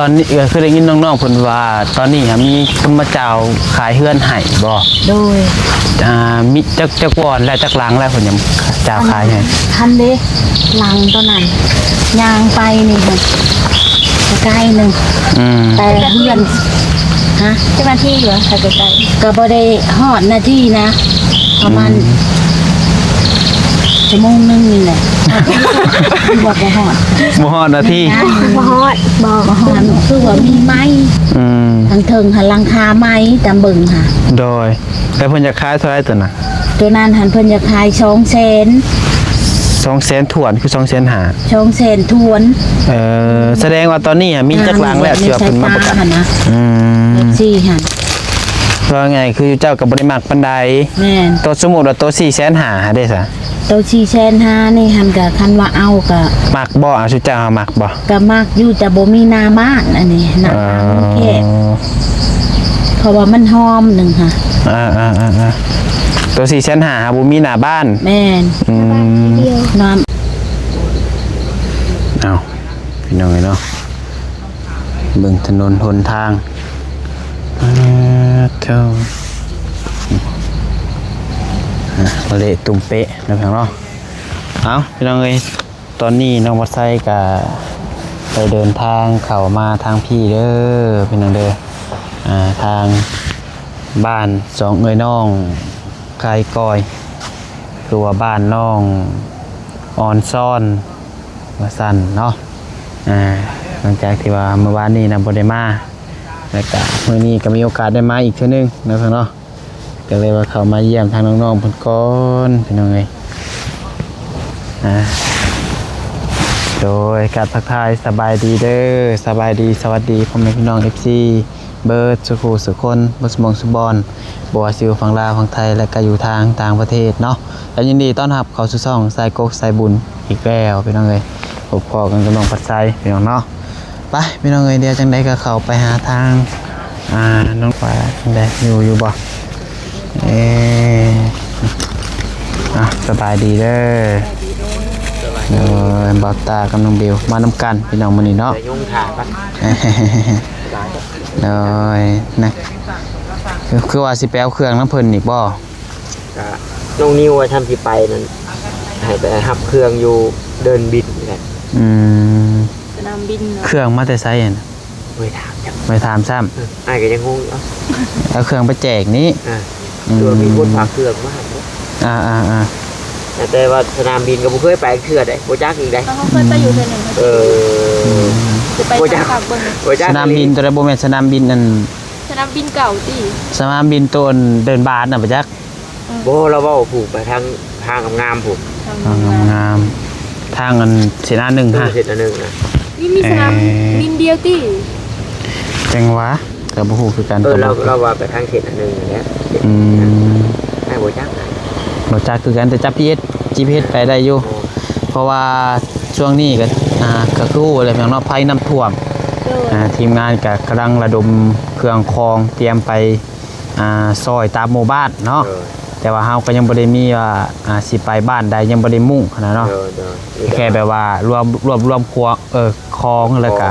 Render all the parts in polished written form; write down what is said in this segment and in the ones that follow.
ตอนนี้คือได้ยินน้องๆเพิ่นว่าตอนนี้มีคนมาเจ้าขายเฮือนให้บ่โดยมีจักวอนและจักหลังแล้วเพิ่นยังเจ้าขายให้ทันเด้หลังตอนนั้นยางไปนี่ค่ะใกล้นึงแต่เฮือนฮะเจ้าหน้าที่เหรอใครจะใจก็บ่ได้ฮอดนาทีนะประมาณชั่วโมงนึงนี่แหละบอกบ่ฮอดบ่ฮอดนาทีบ่ฮอดบ่ฮอดคือว่ามีไม้ทางเทิงหันหลังคาไม้ตามเบิ่งค่ะโดยแต่เพิ่นจะขายเท่าไหร่ตัวน่ะตัวนั้นหันเพิ่นจะขาย200,000ถ้วนคือ200,000 200,000ทวนแสดงว่าตอนนี้มีจักหลังแล้วที่ว่าเพิ่นมาประกาศนะซี่หั่นเพราะไงคือเจ้าก็บ่ได้มักปานใดแม่นตัวสมมุติว่าตัว400,000ได้ซะตัว400,000นี่หันก็คันว่าเอาก็มักบ่เอาสิเจ้ามักบ่ก็มักอยู่แต่บ่มีหน้าบ้านอันนี้หน้าแค่เพราะว่ามันหอมนึงค่ะตัว400,000บ่มีหน้าบ้านแม่นเดียวน้ำเอาพี่น้องเนาะเบิ่งถนนหนทางเข้าเละตุ่มเป๊ะนะพี่น้องเนาะเอาพี่น้องเอ้ยตอนนี้น้องวัดไซก็ไปเดินทางเข้ามาทางพี่เด้อพี่น้องเด้อทางบ้านสองเอ้ยน้องไก่ก้อยตัวบ้านน้องออนซ่อนว่าสั่นเนาะหลังจากที่ว่าเมื่อวานนี้นะบ่ได้มาแล้วก็มื้อนี้ก็มีโอกาสได้มาอีกเทื่อนึงนะพี่น้องก็เลยว่าเขามาเยี่ยมทางน้องๆเพิ่นก่อนพี่น้องเอ้ยโดยการทักทายสบายดีเด้อสบายดีสวัสดีพ่อแม่พี่น้อง FC เบิร์ดสุขุสุคนบ่สมองสุบอนบ่ว่าสิอยู่ฝั่งลาวฝั่งไทยและก็อยู่ทางต่างประเทศเนาะและยินดีต้อนรับเข้าสู่ช่องสายกกสายบุญอีกแล้วพี่น้องเอ้ยพบกันกับน้องปัดไซพี่น้องเนาะไปพี่น้องเอ้ยเดี๋ยวจังได๋ก็เข้าไปหาทางน้องปลาจังได๋อยู่บ่สบายดีเด้อบ่าวตากับน้องเบลมานำกันพี่น้องมื้อนี้เนาะยุ่งถ่าปะนะคือว่าสิแปลวเครื่องน้ำเพิ่นอีกบ่น้องนิวว่าทำสิไปนั่นให้ไปหับเครื่องอยู่เดินบินนี่แหละสนามบินเครื่องมาแต่ไสน่ะไม่ถามซ้ำก็ยังงงเอาเครื่องไปแจกนี้ตัวมีคนฝากเครื่องมาแต่ว่าสนามบินก็บ่เคยไปเครือได้บ่จักอีกได้เขาเคยไปอยู่เทื่อนึงบ่จักสนามบินตัวบ่แม่นสนามบินนั่นสนามบินเก่าติสนามบินตัวเดินบานน่ะบ่จักบ่เราเว้าผูกไปทางงามผูกงามทางอันเสนา1ฮะเสนา1นะนี่มีสนามบินเดียวติจังหวะก็บ่ฮู้คือกันเราว่าไปทางเสนา1นั่นแหละให้บ่จักคือกันแต่จับ GPS ไปได้อยู่เพราะว่าช่วงนี้ก็คืออะไรอย่างเนาะภัยน้ำท่วมทีมงานก็กำลังระดมเครื่องคองเตรียมไปซอยตามหมู่บ้านเนาะแต่ว่าเฮาก็ยังบ่ได้มีว่าสิไปบ้านใดยังบ่ได้มุ่งขนาดเนาะแค่แบบว่ารวมครัวคองแล้วก็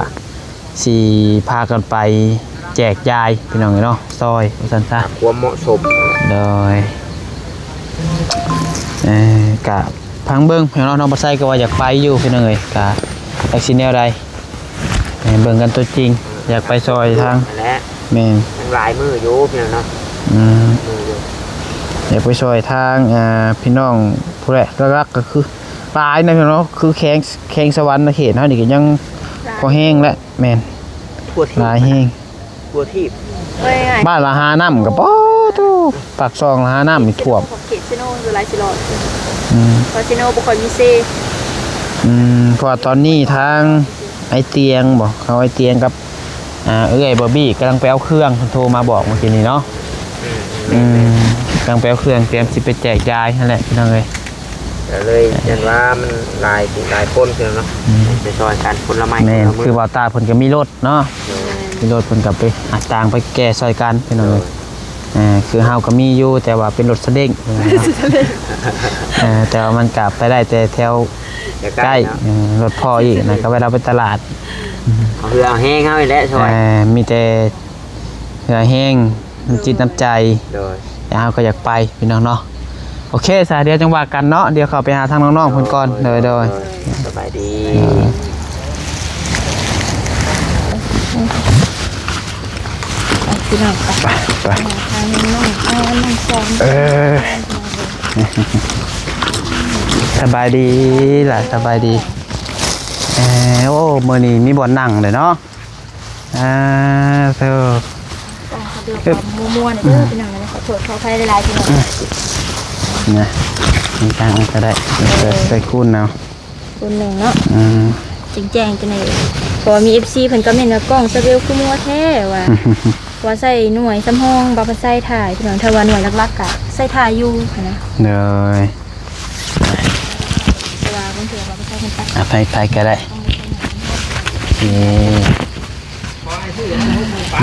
สิพากันไปแจกยายพี่น้องเนาะซอยซั่นซะความเหมาะสมโดยกะพังเบิ้งพี่น้องปัดไซก็ว่าอยากไปอยู่พี่น้องเอ้ยกะแท็กซี่แนวใดเบิ่งกันตัวจริงอยากไปซอยทางแม่นทั้งหลายมืออยู่พี่น้องเนาะอยากไปซอยทางพี่น้องผู้แรกรักก็คือตายนะพี่น้องคือแข้งสวรรค์เขตเฮานี่ก็ยังพอแห้งแล้วแม่นหลายแห้งทั่วทีบบ้านละหาน้ำกับป๊อทูปากซองละหาน้ำมีท่วมเขตซิโนอยู่หลายสิรอดเพราะซิโนบ่ค่อยมีเซเพราะตอนนี้ทางไอเตียงบอกเขาไอเตียงกับบอบบี้กำลังไปเอาเครื่องโทรมาบอกเมื่อกี้นี้เนาะกำลังไปเอาเครื่องเตรียมสิไปแจกยายนั่นแหละพี่น้องเลยเห็นว่ามันหลายคนเนาะไปซอยกันคนละไม้แม่คือว่าตาผลก็มีรถเนาะมีรถผลกับไปต่างไปแก่ซอยกันพี่น้องเลย คือเฮาก็มีอยู่แต่ว่าเป็นรถสเล้งแต่ว่ามันกลับไปได้แต่แถวใกล้รถพ่ออีกนะก็เวลาไปตลาด เอาเรือแห้งเข้าไปแล้วช่วย มีแต่เรือแห้งน้ำจิตน้ำใจ โดย แต่เฮาก็อยากไปพี่น้องเนาะโอเคสาเดียวจังหวะกันเนาะเดี๋ยวเขาไปหาทางน้องๆเพิ่นก่อนโดย สบายดี พี่น้องไป ไป ทางน้องเอาน้องสอง สบายดีล่ะสบายดีโอ้มื้อนี้มีบ่อนนั่งเลยเนาะเธอ เดือดมัวๆเนี่ยเด้อพี่น้องนะขอโทษขออภัยหลายๆพี่น้อง นะมีกลางก็ได้ใส่คูณเอา คนหนึ่งเนาะ จริงแจ้งจังได๋เพราะว่ามี FC เพิ่นก็เม่นว่ากล้องสเวลคือมัวแท้ว่าใส่หน่วยสำห้องบ่าใส่ถ่ายพี่น้องถ้าว่าหน่วยหลักๆก็ใส่ถ่ายอยู่นะ เลย แต่ว่าบางทีบ่าใส่เพิ่นตัด ไปก็ได้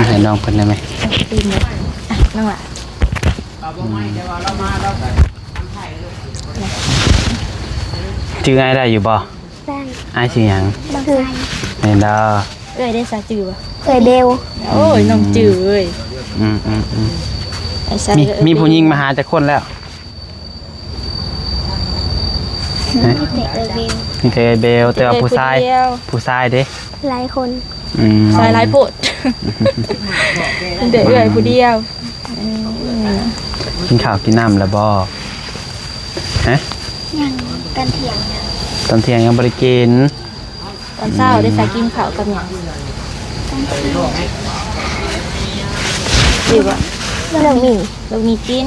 ให้น้องเพิ่นได้ไหม ตีนเลยน้องล่ะ ชื่อไอ้ได้อยู่บ่ไอ้ชื่อหยัง คือ เห็นดอ เอ้ยได้ซาจือบ่ เบล โอ้ยน้องจือเอ้ยไอ้ซา มีผู้หญิงมาหาจากคนแล้วมีแต่เบลแต่ว่าผู้ชายเด้ หลายคน ชายหลายโพดเด็กเอ้ยผู้เดียว กินข้าวกินน้ำแล้วบ่ฮะ ยังกันเถียงยัง ตอนเที่ยงยังบ่ได้กิน ตอนเช้าได้สากินข้าวกับหยังดีบ่ เรื่องมี เรามีกิน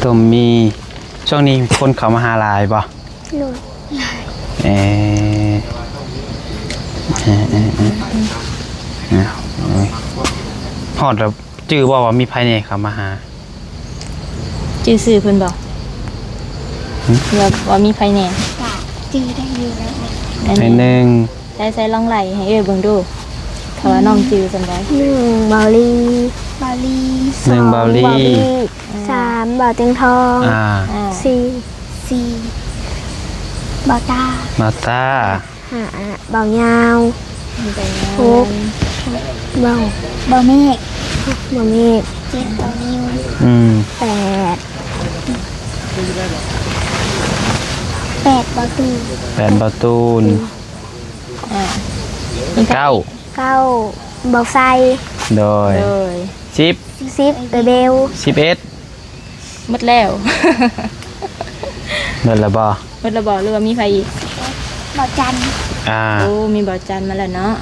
ต้มมีช่วงนี้คนเขามาหาหลายบ่ หนู ฮอดแล้วจื้อบ่ว่ามีภายในเขามาหา จื้อซื่อเพิ่นบ่ว่ามีไผแหน่ กะจื้อได้อยู่แล้ว ในหนึ่ง ใส่ลองไหลให้เอ้ยเบิ่งดูถ้าว่าน้องจื้อจังได๋ 1 บาลี หนึ่งเบาลี่ 3 บาเต็งทอง 4 บาตา มาตา 5 บายาว6 บาเมฆ7 บานิ้ว 8 บาตู 8ประตูน 9 9 บาไฟ โดย เลย 10 เบล 11 หมดแล้ว เดินละบ่ หมดแล้วบ่หรือว่ามีไผอีก บาจัน โอ้มีบ่อจันมาแล้วเนาะ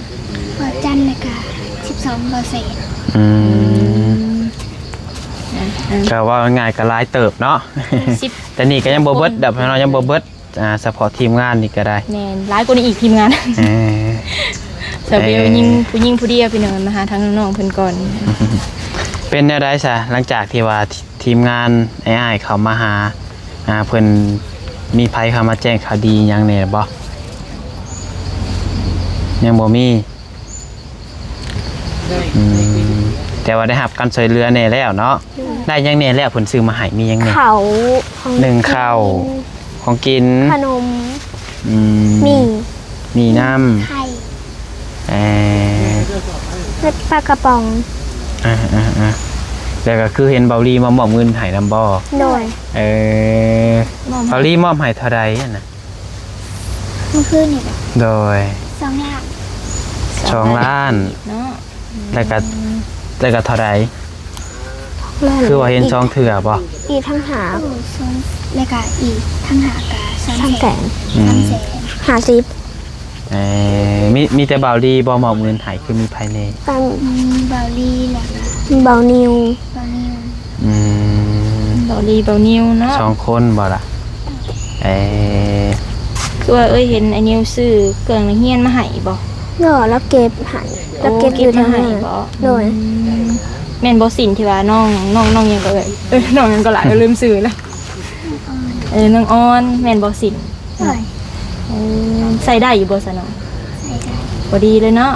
บาจันเลยค่ะ12 บาเศษ ก็ว่าง่ายก็หลายเติบเนาะ 10 แต่นี่ก็ยังบ่เบิดดับให้เรายังบ่เบิดเฉพาะทีมงานนี่ก็ได้ แม่นหลายกว่านี้อีกทีมงาน สาวเบลยิงผู้เดียวพี่น้องมาหาทางน้องๆเพิ่นก่อน เป็นแนวใดซะหลังจากที่ว่าทีมงานอ้ายเขามาหาเพิ่นมีไผเข้ามาแจ้งข่าวดีหยังแหน่บ่ยังบ่มีแต่ว่าได้รับการช่วยเหลือแน่แล้วเนาะได้หยังแน่แล้วเพิ่นซื้อมาให้มีหยังแน่ เขา หนึ่งข้าวของกิน ขนม มี มี น้ำ ไข่ เออ เม็ดปลากระป๋อง แล้วก็คือเห็นเบาลีมามอบเงินให้นำบ่ โดย เบาลีมอบให้เท่าใดอะนะ เมื่อคืนนี่ โดย 2 ล้าน 2 ล้าน เนาะ แล้วก็เท่าใด ล้าน คือว่าเห็น2เทื่อบ่ อีกทั้งหาแล้วก็อีกทั้งหากา3 แสน 50 มีแต่เบาลีบ่มอบเงินให้คือมีภายใน ตังเบาลีแหละเบานิว เบาลีเบานิวเนาะ 2คนบ่ล่ะคือว่าเห็นไอ้นิวซื้อเครื่องนักเรียนมาให้บ่ เนาะแล้วเก็บให้แล้วเก็บอยู่ทาง ให้ ไหน บ่ โดย แม่นบ่สินที่ว่าน้องยังก็น้องยังก็หลายลืมซื้อแล้วน้องออนแม่นบ่สิน โดย ใส่ได้อยู่บ่ซะน้อง ใส่ได้ บ่ดีเลยเนาะ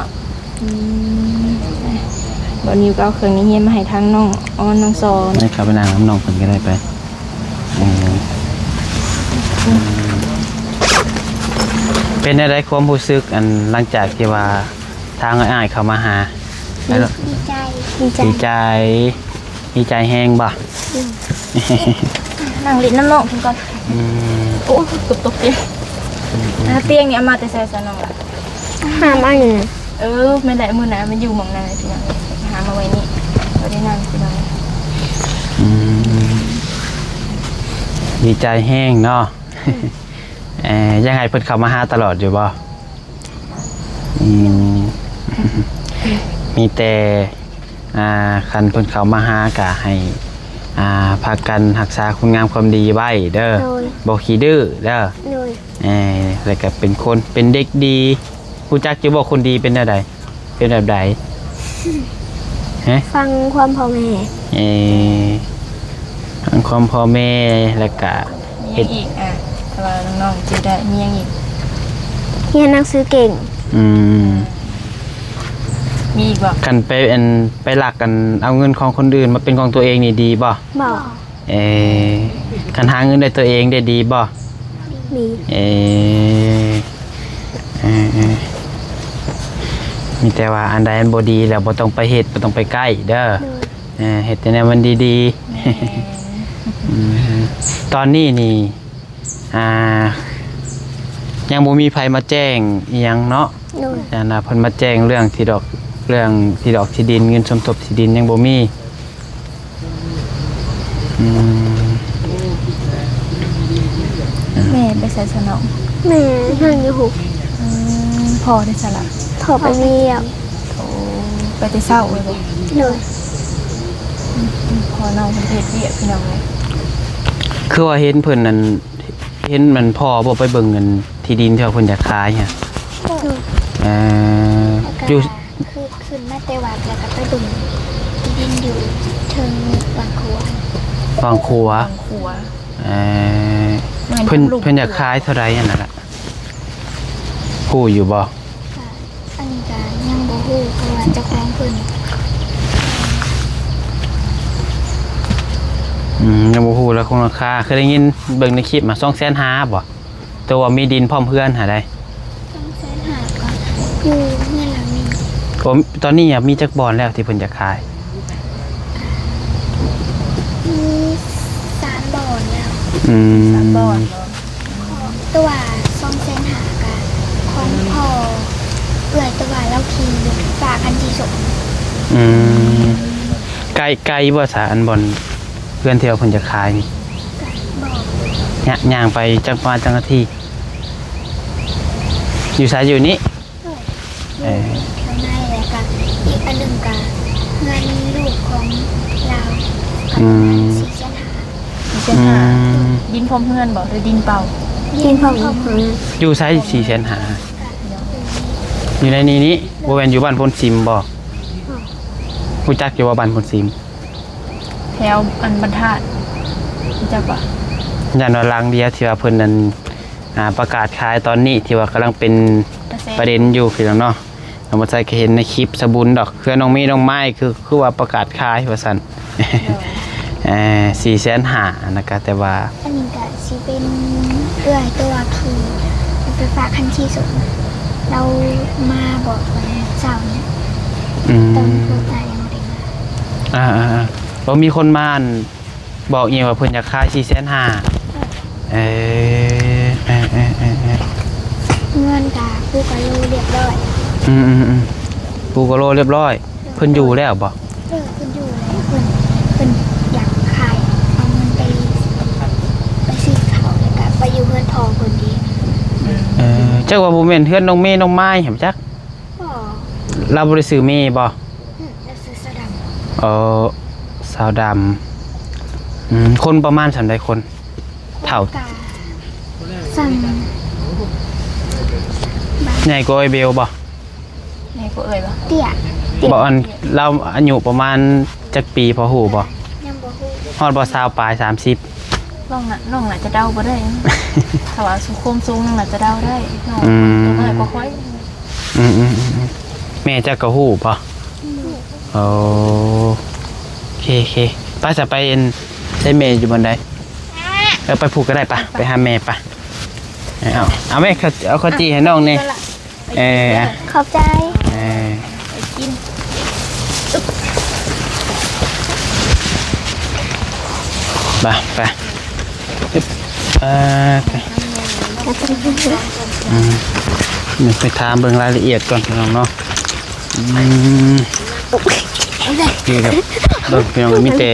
บอนิวก็เอาเครื่องนี้เฮียมาให้ทางน้องอ้อนน้องซอ ให้เขาไปนั่งน้ำน้องเพิ่นก็ได้ไปเป็นอะไรความรู้สึกอันหลังจากที่ว่าทางอ้ายเขามาหา ดีใจ ดีใจดีใจแห้งบ่ นั่งลิ้นน้ำน้องเพิ่นก่อนโอ้ตบตบเตียงเตียงนี่เอามาแต่ใส่ซะน้องล่ะ หามาหนึ่ง ไม่ได้มื้อหน้ามันอยู่หม่องนั้นพี่น้องหามาไว้นี่บ่ได้นั่งพี่น้อง ดีใจแห้งเนาะ ยังไงเพิ่นเข้ามาหาตลอดอยู่บ่มีแต่คันเพิ่นเข้ามาหากะให้พากันรักษาคุณงามความดีไว้เด้อบ่ขี้ดื้อเด้อ โดย แล้วก็เป็นคนเป็นเด็กดีรู้จักอยู่บ่คนดีเป็นแบบใดเป็นแบบใดฮะ ฟังความพ่อแม่ ทางความพ่อแม่แล้วก็ มียังอีกแต่ว่าน้องๆจื้อได้มียังอีก เรียนหนังสือเก่ง มีอีกบ่ กันไปหลักกันเอาเงินของคนอื่นมาเป็นของตัวเองนี่ดีบ่ บอก กันหาเงินได้ตัวเองได้ดีบ่ มี มีแต่ว่าอันใดอันบ่ดีแล้วบ่ต้องไปเฮ็ดบ่ต้องไปใกล้เด้อ โดย เฮ็ดแต่แนวมันดีๆ ตอนนี้นี่ยังบ่มีไผมาแจ้งอีหยังเนาะ โดย เพิ่นมาแจ้งเรื่องที่ดอกที่ดินเงินสมทบที่ดินยังบ่มีแม่ไปใส่สนอง แม่นั่งอยู่หุบ พอได้สละ ถอไปเรียบ โอ้ไปแต่เศร้าเลยบ่ โดย พอน้องเพิ่นเฮ็ดเวียกพี่น้องเลย คือว่าเห็นเพิ่นนั่นเห็นมันพ่อบ่ไปเบิ่งเงินที่ดินที่ว่าเพิ่นจะขายเนี่ยอยู่ คือขึ้นมาแต่วัดแล้วก็ไปดุมดินอยู่เทิงบางครัว บางครัว บางครัว เพิ่นอยากขายเท่าไรนั่นน่ะฮู้อยู่บ่ อันนี้ก็ยังบ่ฮู้เพราะว่าเจ้าของเพิ่น ยังบ่ฮู้แล้วคงราคาเคยได้ยินเบิ่งในคลิปมา250,000บ่แต่ว่ามีดินพร้อมเพื่อนหาได้ ต้องแสนหาก่อนอยู่เงินหลังนี้ ผมตอนนี้มีจักบ่อนแล้วที่เพิ่นจะขาย มี3บ่อนแล้ว บ่อน ตัว200,000หากันของพ่อเอื้อยตัวเราขี่อยู่ฝากอันที่สม ไกลบ่ซะอันบ่อนเพื่อนที่ว่าเพิ่นจะขายนี่ บอก ย่างไปจักประมาณจังนาทีอยู่ไสอยู่นี่ ข้างในแล้วก็อีกอันหนึ่งก็เงินลูกของเรา400,000 มีเส้นหาดินพรมเพื่อนบ่หรือดินเปล่า ยินของเพิ่น อยู่ไส400,000อยู่ในนี้บ่แม่นอยู่บ้านพลซิมบ่รู้จักอยู่ว่าบ้านพลซิม แถวอันบรรทัดรู้จักบ่ ย่านว่าลางเดียวที่ว่าเพิ่นนั้นประกาศขายตอนนี้ที่ว่ากำลังเป็นประเด็นอยู่พี่น้องเนาะเรามาใส่ก็เห็นในคลิปสบุญดอกเครือน้องมีน้องไม้คือว่าประกาศขายว่าซั่น 450,000นะครับแต่ว่า อันนี้ก็สิเป็นเอื้อยตัวขี่ไปฝากคันที่สมเรามาบอกวันเสาร์เนี่ยตอนผู้ตายยังไม่ได้มา บ่มีคนมาบอกอีกว่าเพิ่นอยากขาย450,000 เงินกาผู้กะลูเรียบร้อย ปูกะโลเรียบร้อยเพิ่นอยู่แล้วบ่ เพิ่นอยู่แล้วเพิ่นอยากขายเอาเงินไปซื้อเขาวแล้วก็ไปอยู่เพื่อนทองคนดี จักว่าบ่แม่นเฮือนน้องเมย์น้องไม้เห็นจัก บอก เราบ่ได้ซื้อเมย์บ่ แล้วซื้อสะด สาวดำคนประมาณสำใดคน ำ เท่า กาสั่ง ใหญ่กว่าไอ้เบลบ่ แม่ก็เอ่ยบ่ เตี้ย บ่อันเราอายุประมาณจักปีพอฮู้บ่ ยังบ่ฮู้ ฮอดบ่20ปลาย30 น้องน่ะจะเดาบ่ได้ ถ้าว่าสุขุมสูงน้องน่ะจะเดาได้น้องตัวน้อยบ่ค่อย แม่จักก็ฮู้บ่ โอ้โอเคป้าจะไปเอ็นได้เมย์อยู่บนใดไปผูกก็ได้ปะไปหาแม่ปะเอาแม่เอาข้าวจีให้น้องนี่อะ ขอบใจ กิน ไปไปถามเบิ่งรายละเอียดก่อนพี่น้องเนาะนี่ครับเบิ่งพี่น้องมีแต่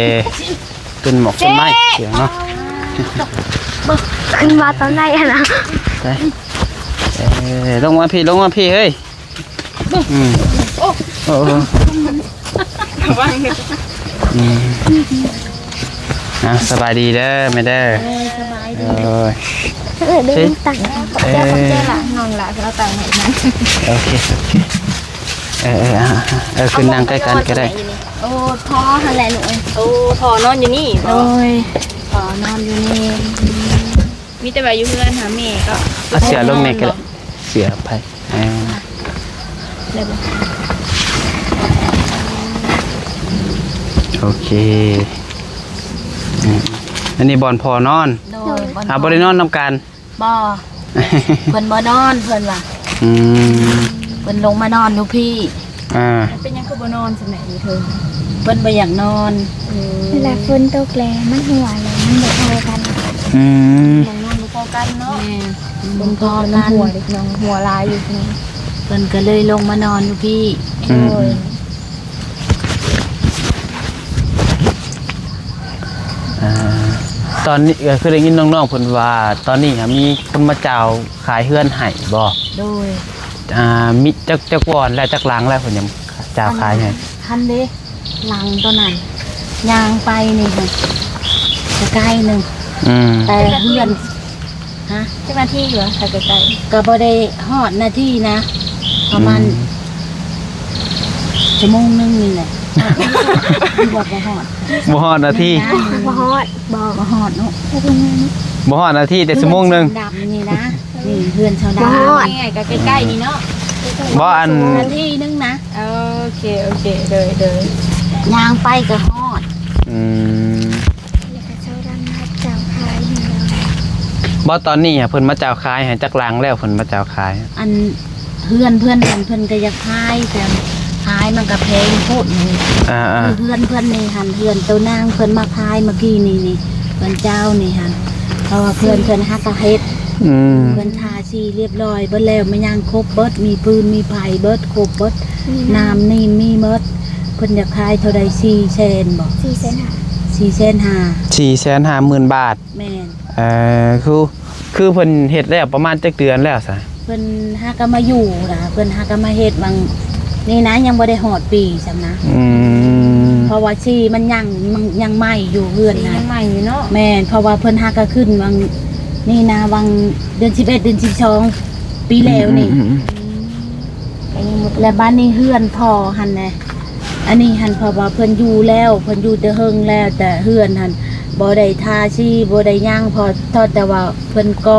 ต้นหมอกต้นไม้เสียงเนาะ ขึ้นมาตอนไหนอะนะ ไปลงมาพี่เฮ้ยโอ้สบายดีเด้อไม่เด้อสบาย เดินตังค์ ขอบใจละน้องละเราต่างไหนนั้น โอเคขึ้นนั่งใกล้กันก็ได้ โอ้พ่ออะไรหนู โอ้พอนอนอยู่นี่ โอ้ยพอนอนอยู่นี่ มีแต่ว่าอยู่เพื่อนหาแม่ก็ เอาเสียลงในกันเสียไปโอเคอันนี้บอลพอนอน โดย บริโนอนนำกัน บ่เพิ่นบ่นอนเพิ่นว่ะเพิ่นลงมานอนดูพี่ เป็นยังคือบนอนสมัยนี้เธอ เพิ่นบ่อยากนอน เวลาฝนตกแรงมันหัวเลยมันบ่พอกัน ลงนอนดูพอกันเนาะ แม่ ลงพอกันหัวเด็กน้องหัวลายอยู่นี่ เพิ่นก็เลยลงมานอนดูพี่ ตอนนี้คือได้ยินน้องๆเพิ่นว่าตอนนี้มีคนมาเจ้าขายเฮือนไห้บ่ โดย มีจักวอนและจักหลังแล้วเพิ่นยังเจ้าขายให้ คันเด้หลังตอนนั้นยางไปนี่ค่ะจะใกล้หนึงแต่เพื่อนฮะ เจ้าหน้าที่เหรอใครใกล้ ก็บ่ได้ฮอดนาทีนะประมาณชั่วโมงนึงนี่แหละบ่ฮอด บ่ฮอดนาที บ่ฮอดบ่ฮอดเนาะ บ่ฮอดนาทีแต่ชั่วโมงนึง ดำนี่นะนี่เพื่อนชาวด ๆง่ายๆก็ใกล้ๆนี่เนาะ บ่อัน ำนาทีนึงนะ โอเคเดย ยางไปก็ฮอด แล้วก็เจ้าดำนัดเจ้าขายให้เรา บ่ตอนนี้เพิ่นมาเจ้าขายให้จักหลังแล้วเพิ่นมาเจ้าขาย อันเพื่อนเก็อยากขายแต่ขายมันก็แพงโพดนี่เพื่อนนี่หันเพื่อนตัวนางเพื่อนมาขายเมื่อกี้นี่เพื่อนเจ้านี่หันเพราะว่าเพื่อนฮักกะเฮ็ดเพื่อนทาสีเรียบร้อยเบิดแล้วไม่ยังครบเบิดมีปืนมีไผ่เบิดครบเบิดน้ำนี่มีเบิดเพิ่นอยากขายเท่าใด400,000บ่ 450,000 บาท แม่น คือเพิ่นเฮ็ดแล้วประมาณจักเดือนแล้วซะ เพิ่นฮักกะมาอยู่นะเพิ่นฮักกะมาเฮ็ดบางนี่นะยังบ่ได้ฮอดปีซ้ำนะเพราะว่าชีมันยังใหม่อยู่เฮือนนะ ยังใหม่อยู่เนาะ แม่นเพราะว่าเพิ่นฮักกะขึ้นบางนี่นะบางเดือน11เดือน12ปีแล้วนี่และบ้านนี้เฮือนพอหั่นแหละอันนี้หั่นเพราะว่าเพิ่นอยู่แล้วเพิ่นอยู่แต่เฮิงแล้วแต่เฮือนหั่นบ่ได้ทาชีบ่ได้ย่างพอทอดแต่ว่าเพิ่นก็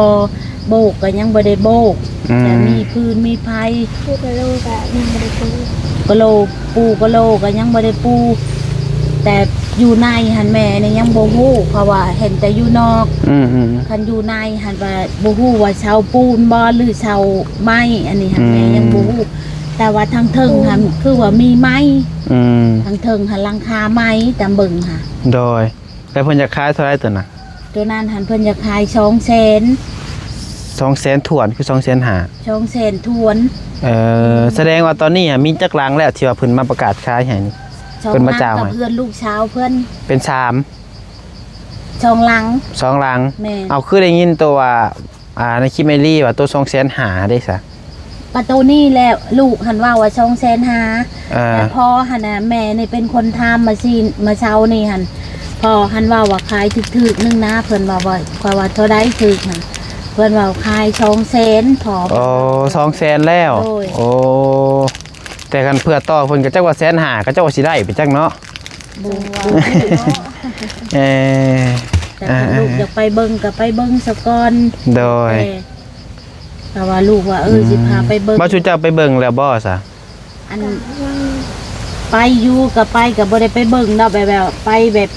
โบกก็ยังบ่ได้โบกแต่มีพื้นมีไผ พูดกับลูกอะยังไม่ได้พูด กะโหลปูกะโหลก็ยังบ่ได้ปูแต่อยู่ในหันแม่เนี่ยยังบ่ฮู้เพราะว่าเห็นแต่อยู่นอกคันอยู่ในหันว่าบ่ฮู้ว่าชาวปูนบ่หรือชาวไม้อันนี้หันแม่ยังบ่ฮู้แต่ว่าทางเทิงหันคือว่ามีไม้ทางเทิงหันหลังคาไม้ตามเบิ่งค่ะ โดยแต่เพิ่นจะขายเท่าไหร่ตัวน่ะ ตัวนั้นหันเพิ่นจะขาย200,000ถ้วนคือ250,000 200,000ทวน แสดงว่าตอนนี้มีจักหลังแล้วที่ว่าเพิ่นมาประกาศขายให้นี่ เพิ่นมาจ้าง กับเพื่อนลูกเช้าเพิ่น เป็น2หลัง 2หลัง แม่ เอาคือได้ยินตัวว่าในคลิปเมลี่ว่าตัว250,000ได้ซะ ประตูนี่แหละลูกหันว่า250,000แต่พอหันน่ะแม่นี่เป็นคนทำมาเช้านี่หันพอหันว่าขายถึกๆนึงนะเพิ่นว่าเท่าใดถึกน่ะเพิ่นว่าขาย200,000พอ โอ้200,000แล้ว โอ้ย โอ้แต่กันเพื่อต่อเพิ่นก็จักว่า150,000ก็จักว่าสิได้ไปจักเนาะ บ่ว่า แต่ลูกอยากไปเบิ่งก็ไปเบิ่งซะก่อน โดย แต่ว่าลูกว่าสิพาไปเบิ่ง บ่ชูเจ้าไปเบิ่งแล้วบ่ซะ อัน ไปอยู่กับไปกับบ่ได้ไปเบิ่งเนาะแบบไปแบบ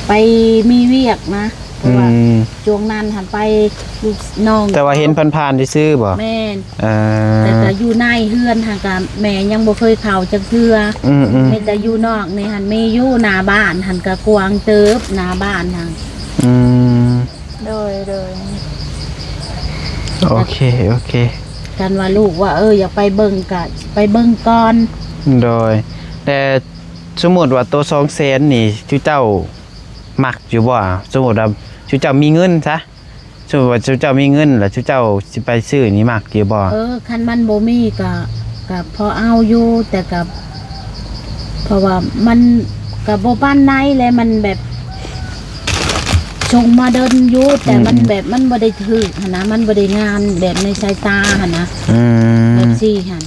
ไปมีเวียกนะเพราะว่าช่วงนั้นหันไปลูกน้องแต่ว่าเห็นผ่านๆซื่อๆบ่แม่นแต่ก็อยู่ในเฮือนทางการแม่ยังบ่เคยเข้าจักเทื่อมีแต่อยู่นอกนี่หันมีอยู่หน้าบ้านหันก็กว้างเติบหน้าบ้านทางโดยโอเคกันว่าลูกว่าอยากไปเบิ่งก็ไปเบิ่งก่อนโดยแต่สมมุติว่าตัว200,000นี่ชูเจ้ามักอยู่บ่สมมุติว่าชูเจ้ามีเงินซะสมมุติว่าชูเจ้ามีเงินแล้วชูเจ้าสิไปซื้อนี่มักอยู่บ่คันมันบ่มีก็พอเอาอยู่แต่ก็เพราะว่ามันก็บ่ปานใดแลมันแบบส่งมาเดินอยู่แต่มันแบบมันบ่ได้ถึกหั่นนะมันบ่ได้งามแบบในสายตาหั่นนะแบบซี่หั่น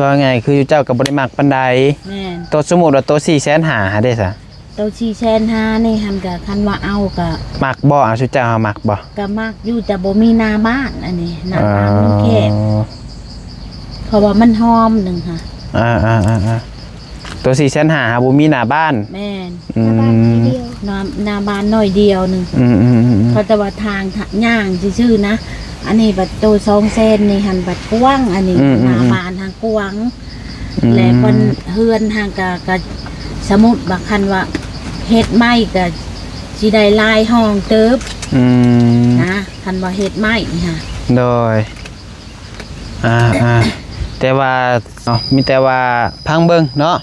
ว่าไงคือเจ้าก็บ่ได้มักปานใดแม่นตัวสมมุติว่าตัว400,000หาได้ซะตัว400,000นี่หั่นก็คันว่าเอาก็มักบ่เอาชื่อเจ้ามักบ่ก็มักอยู่แต่บ่มีหน้าบ้านอันนี้หน้าบ้านมันแคบเพราะว่ามันหอมนึงค่ะตัว400,000หาบ่มีหน้าบ้านแม่นหน้าบ้านน้อยเดียวนึงเพราะแต่ว่าทางย่างซื่อๆนะอันนี้บัดโต200,000นี่หั่นบัดกว้างอันนี้หน้าบ้านทางกว้างและเพิ่นเฮือนทางก็สมมุติว่าคันว่าเฮ็ดไม้ก็สิได้ลายห้องเติบนะคันว่าเฮ็ดไม้นี่ค่ะโดยแต่ว่ามีแต่ว่าพังเบิ่งเนาะ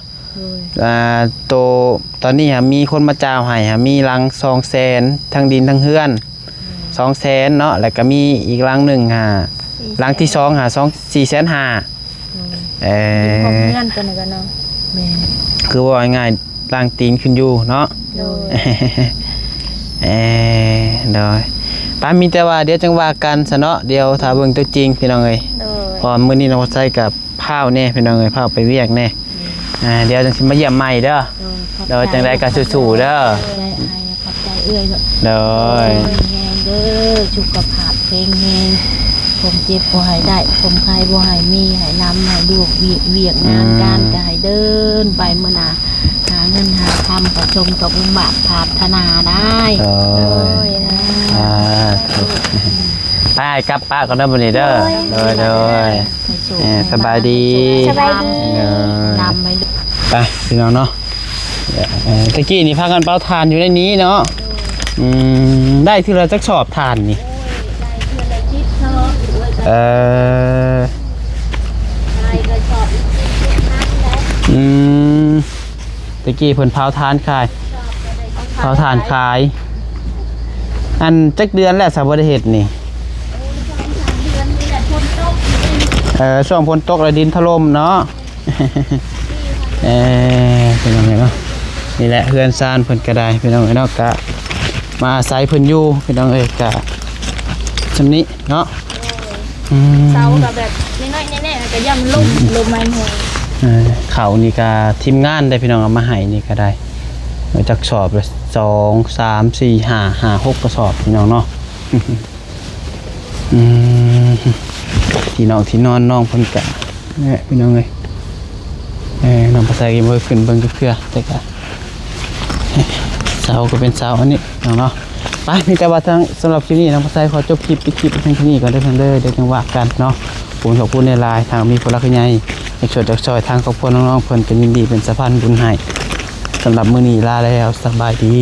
ตอนนี้มีคนมาจ้าวให้มีหลัง200,000ทั้งดินทั้งเฮือน200,000เนาะแล้วก็มีอีกหลังหนึ่งหลังที่2 450,000ของเฮือนตัวนี้ก็เนาะแม่คือว่าง่ายล่างตีนขึ้นอยู่เนาะโดยป้ามีแต่ว่าเดี๋ยวจังว่ากันซะเนาะเดี๋ยวถ้าเบิ่งตัวจริงพี่น้องเอ้ยพอมื้อนี้น้องใส่กับข้าวแน่พี่น้องเอ้ยข้าวไปเวียกแน่เดี๋ยวจังสิมาเยี่ยมใหม่เด้อเดี๋ยวจังได๋ก็สู้ๆเด้อขอบใจเอื้อยเด้อเด้อสุขภาพแข็งแรงผมเจ็บบ่ให้ได้ผมใครบ่ให้มีให้นำให้ลูกเวียกงานการก็ให้เดินไปมื้อหน้าหาเงินหาทำกับชมกับบุญบาปปรารถนาได้ไปกลับป้าก่อนเด้อมื้อนี้เด้อโดยสบายดีนำไปไปพี่น้องเนาะตะกี้นี่พากันเป่าถ่านอยู่ในนี้เนาะได้ทีละจักสอบถ่านนี่ตะกี้เพิ่นเผาถ่านขายอันจักเดือนแล้วสาวบ่ได้เฮ็ดนี่ช่วงฝนตกแล้วดินถล่มเนาะเป็นยังไงเนาะนี่แหละเฮือนซานเพิ่นก็ได้พี่น้องเอ้ยเนาะกะมาอาศัยเพิ่นอยู่พี่น้องเอ้ยกะซำนี้เนาะเสาก็แบบน้อยๆแน่ๆก็ย่ำลมมันหัวเขานี่ก็ทีมงานได้พี่น้องเอามาให้นี่ก็ได้จักสอบเลย2 3 4 5 6กระสอบพี่น้องเนาะที่นอนน้องเพิ่นกะเนี่ยพี่น้องเอ้ยน้องภาษากินบ่ขึ้นเบิ่งเพื่อแต่ก็เสาก็เป็นเสาอันนี้เนาะไปมีแต่ว่าทางสำหรับคลิปนี้น้องภาษาขอจบคลิปเพียงแค่นี้ก่อนเด้อเพิ่นเด้อเดี๋ยวจังว่ากันเนาะผมขอบคุณในไลน์ทางมีผู้รักใหญ่อยากช่วยจากซอยทางครอบครัวน้องๆเพิ่นก็ยินดีเป็นสะพานบุญให้สำหรับมื้อนี้ลาแล้วสบายดี